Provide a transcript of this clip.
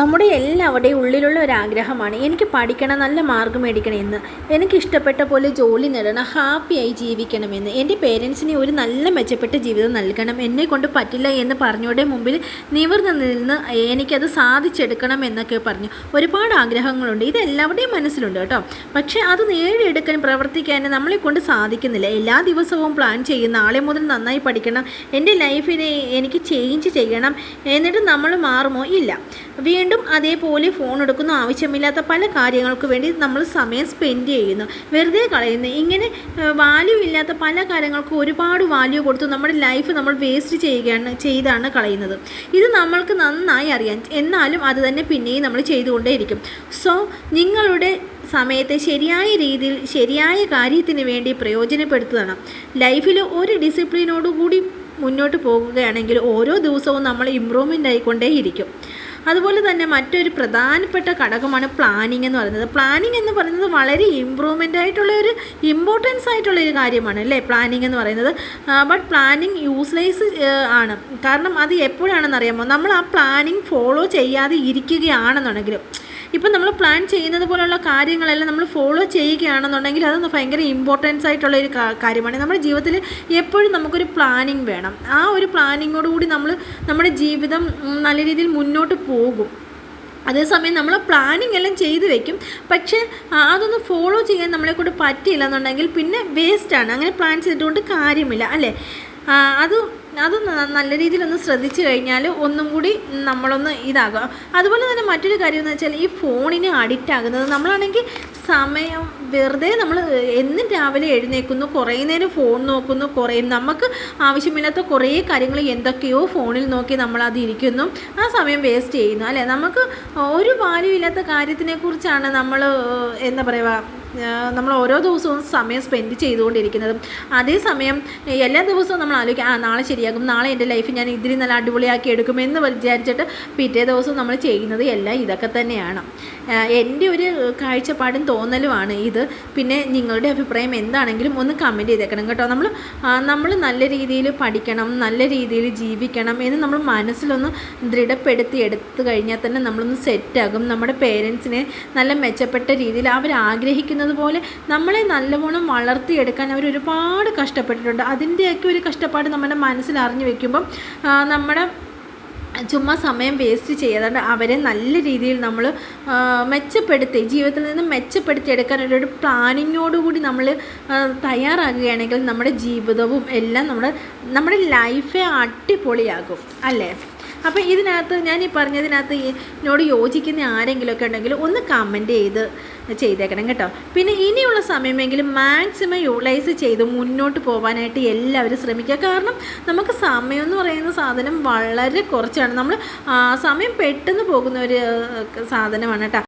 നമ്മുടെ എല്ലാവരുടെയും ഉള്ളിലുള്ള ഒരു ആഗ്രഹമാണ് എനിക്ക് പഠിക്കണം, നല്ല മാർക്ക് മേടിക്കണമെന്ന്, എനിക്കിഷ്ടപ്പെട്ട പോലെ ജോലി നേടണം, ഹാപ്പിയായി ജീവിക്കണമെന്ന്, എൻ്റെ പേരൻസിന് ഒരു നല്ല മെച്ചപ്പെട്ട ജീവിതം നൽകണം, എന്നെക്കൊണ്ട് പറ്റില്ല എന്ന് പറഞ്ഞവരുടെ മുമ്പിൽ നിവർന്ന് നിന്ന് എനിക്കത് സാധിച്ചെടുക്കണം എന്നൊക്കെ പറഞ്ഞു ഒരുപാട് ആഗ്രഹങ്ങളുണ്ട്. ഇത് എല്ലാവരുടെയും മനസ്സിലുണ്ട് കേട്ടോ. പക്ഷേ അത് നേടിയെടുക്കാൻ പ്രവർത്തിക്കാൻ നമ്മളെ കൊണ്ട് സാധിക്കുന്നില്ല. എല്ലാ ദിവസവും പ്ലാൻ ചെയ്യും, നാളെ മുതൽ നന്നായി പഠിക്കണം, എൻ്റെ ലൈഫിനെ എനിക്ക് ചേഞ്ച് ചെയ്യണം, എന്നിട്ട് നമ്മൾ മാറുമോ? ഇല്ല, വീണ്ടും അതേപോലെ ഫോൺ എടുക്കുന്നു, ആവശ്യമില്ലാത്ത പല കാര്യങ്ങൾക്ക് വേണ്ടി നമ്മൾ സമയം സ്പെൻഡ് ചെയ്യുന്നു, വെറുതെ കളയുന്നു. ഇങ്ങനെ വാല്യൂ ഇല്ലാത്ത പല കാര്യങ്ങൾക്കും ഒരുപാട് വാല്യൂ കൊടുത്തു നമ്മുടെ ലൈഫ് നമ്മൾ വേസ്റ്റ് ചെയ്താണ് കളയുന്നത്. ഇത് നമ്മൾക്ക് നന്നായി അറിയാം, എന്നാലും അത് തന്നെ പിന്നെയും നമ്മൾ ചെയ്തുകൊണ്ടേയിരിക്കും. സോ നിങ്ങളുടെ സമയത്തെ ശരിയായ രീതിയിൽ ശരിയായ കാര്യത്തിന് വേണ്ടി പ്രയോജനപ്പെടുത്തുകയാണ്. ലൈഫിൽ ഒരു ഡിസിപ്ലിനോടുകൂടി മുന്നോട്ട് പോകുകയാണെങ്കിൽ ഓരോ ദിവസവും നമ്മൾ ഇമ്പ്രൂവ്മെൻ്റ് ആയിക്കൊണ്ടേയിരിക്കും. അതുപോലെ തന്നെ മറ്റൊരു പ്രധാനപ്പെട്ട ഘടകമാണ് പ്ലാനിങ് എന്ന് പറയുന്നത്. പ്ലാനിങ് എന്ന് പറയുന്നത് വളരെ ഇമ്പ്രൂവ്മെൻ്റ് ആയിട്ടുള്ള ഒരു ഇമ്പോർട്ടൻസ് ആയിട്ടുള്ള ഒരു കാര്യമാണ് അല്ലേ പ്ലാനിങ് എന്ന് പറയുന്നത്. ബട്ട് പ്ലാനിങ് യൂസ്ലെസ് ആണ്. കാരണം അത് എപ്പോഴാണെന്നറിയാമോ, നമ്മൾ ആ പ്ലാനിങ് ഫോളോ ചെയ്യാതെ ഇരിക്കുകയാണെന്നുണ്ടെങ്കിലും, ഇപ്പം നമ്മൾ പ്ലാൻ ചെയ്യുന്നത് പോലുള്ള കാര്യങ്ങളെല്ലാം നമ്മൾ ഫോളോ ചെയ്യുകയാണെന്നുണ്ടെങ്കിൽ അത് ഭയങ്കര ഇമ്പോർട്ടൻസ് ആയിട്ടുള്ള ഒരു കാര്യമാണ്. നമ്മുടെ ജീവിതത്തിൽ എപ്പോഴും നമുക്കൊരു പ്ലാനിങ് വേണം. ആ ഒരു പ്ലാനിങ്ങോടുകൂടി നമ്മുടെ ജീവിതം നല്ല രീതിയിൽ മുന്നോട്ട് പോകും. അതേസമയം നമ്മൾ പ്ലാനിങ് എല്ലാം ചെയ്ത് വെക്കും, പക്ഷേ അതൊന്ന് ഫോളോ ചെയ്യാൻ നമ്മളെക്കൊണ്ട് പറ്റിയില്ല എന്നുണ്ടെങ്കിൽ പിന്നെ വേസ്റ്റാണ്. അങ്ങനെ പ്ലാൻ ചെയ്തുകൊണ്ട് കാര്യമില്ല അല്ലേ. അത് നല്ല രീതിയിലൊന്ന് ശ്രദ്ധിച്ചു കഴിഞ്ഞാൽ ഒന്നും കൂടി നമ്മളൊന്ന് ഇതാകും. അതുപോലെ തന്നെ മറ്റൊരു കാര്യം എന്ന് വെച്ചാൽ ഈ ഫോണിന് അഡിക്റ്റ് ആകുന്നത് നമ്മളാണെങ്കിൽ സമയം വെറുതെ നമ്മൾ എന്നും രാവിലെ എഴുന്നേൽക്കുന്നു, കുറേ നേരം ഫോൺ നോക്കുന്നു, നമുക്ക് ആവശ്യമില്ലാത്ത കുറേ കാര്യങ്ങൾ എന്തൊക്കെയോ ഫോണിൽ നോക്കി നമ്മളത് ഇരിക്കുന്നു, ആ സമയം വേസ്റ്റ് ചെയ്യുന്നു അല്ലേ. നമുക്ക് ഒരു വാല്യൂ ഇല്ലാത്ത കാര്യത്തിനെക്കുറിച്ചാണ് നമ്മൾ എന്താ പറയുക, നമ്മൾ ഓരോ ദിവസവും സമയം സ്പെൻഡ് ചെയ്തുകൊണ്ടിരിക്കുന്നത്. അതേസമയം എല്ലാ ദിവസവും നമ്മൾ ആലോചിക്കും നാളെ ശരിയാകും, നാളെ എൻ്റെ ലൈഫ് ഞാൻ ഇതിൽ നല്ല അടിപൊളിയാക്കി എടുക്കുമെന്ന് വിചാരിച്ചിട്ട് പിറ്റേ ദിവസം നമ്മൾ ചെയ്യുന്നത് എല്ലാം ഇതൊക്കെ തന്നെയാണ്. എൻ്റെ ഒരു കാഴ്ചപ്പാടും തോന്നലുമാണ് ഇത്. പിന്നെ നിങ്ങളുടെ അഭിപ്രായം എന്താണെങ്കിലും ഒന്ന് കമൻറ്റ് ചെയ്തേക്കണം കേട്ടോ. നമ്മൾ നല്ല രീതിയിൽ പഠിക്കണം, നല്ല രീതിയിൽ ജീവിക്കണം എന്ന് നമ്മൾ മനസ്സിലൊന്ന് ദൃഢപ്പെടുത്തി എടുത്തു കഴിഞ്ഞാൽ തന്നെ നമ്മളൊന്ന് സെറ്റാകും. നമ്മുടെ പേരൻസിനെ നല്ല മെച്ചപ്പെട്ട രീതിയിൽ അവർ ആഗ്രഹിക്കുന്ന പോലെ നമ്മളെ നല്ലവണ്ണം വളർത്തിയെടുക്കാൻ അവർ ഒരുപാട് കഷ്ടപ്പെട്ടിട്ടുണ്ട്. അതിൻ്റെയൊക്കെ ഒരു കഷ്ടപ്പാട് നമ്മുടെ മനസ്സിൽ അറിഞ്ഞു വെക്കുമ്പം നമ്മുടെ ചുമ്മാ സമയം വേസ്റ്റ് ചെയ്യാതെ അവരെ നല്ല രീതിയിൽ നമ്മൾ ജീവിതത്തിൽ നിന്ന് മെച്ചപ്പെടുത്തിയെടുക്കാൻ ഒരു പ്ലാനിങ്ങോടുകൂടി നമ്മൾ തയ്യാറാകുകയാണെങ്കിൽ നമ്മുടെ ജീവിതവും എല്ലാം നമ്മുടെ ലൈഫേ അടിപൊളിയാകും അല്ലേ. അപ്പോൾ ഇതിനകത്ത് ഞാൻ ഈ പറഞ്ഞതിനകത്ത് എന്നോട് യോജിക്കുന്ന ആരെങ്കിലുമൊക്കെ ഉണ്ടെങ്കിൽ ഒന്ന് കമൻറ്റ് ചെയ്തേക്കണം കേട്ടോ. പിന്നെ ഇനിയുള്ള സമയമെങ്കിലും മാക്സിമം യൂട്ടിലൈസ് ചെയ്ത് മുന്നോട്ട് പോകാനായിട്ട് എല്ലാവരും ശ്രമിക്കുക. കാരണം നമുക്ക് സമയം എന്ന് പറയുന്ന സാധനം വളരെ കുറച്ചാണ്. സമയം പെട്ടെന്ന് പോകുന്ന ഒരു സാധനമാണ് കേട്ടോ.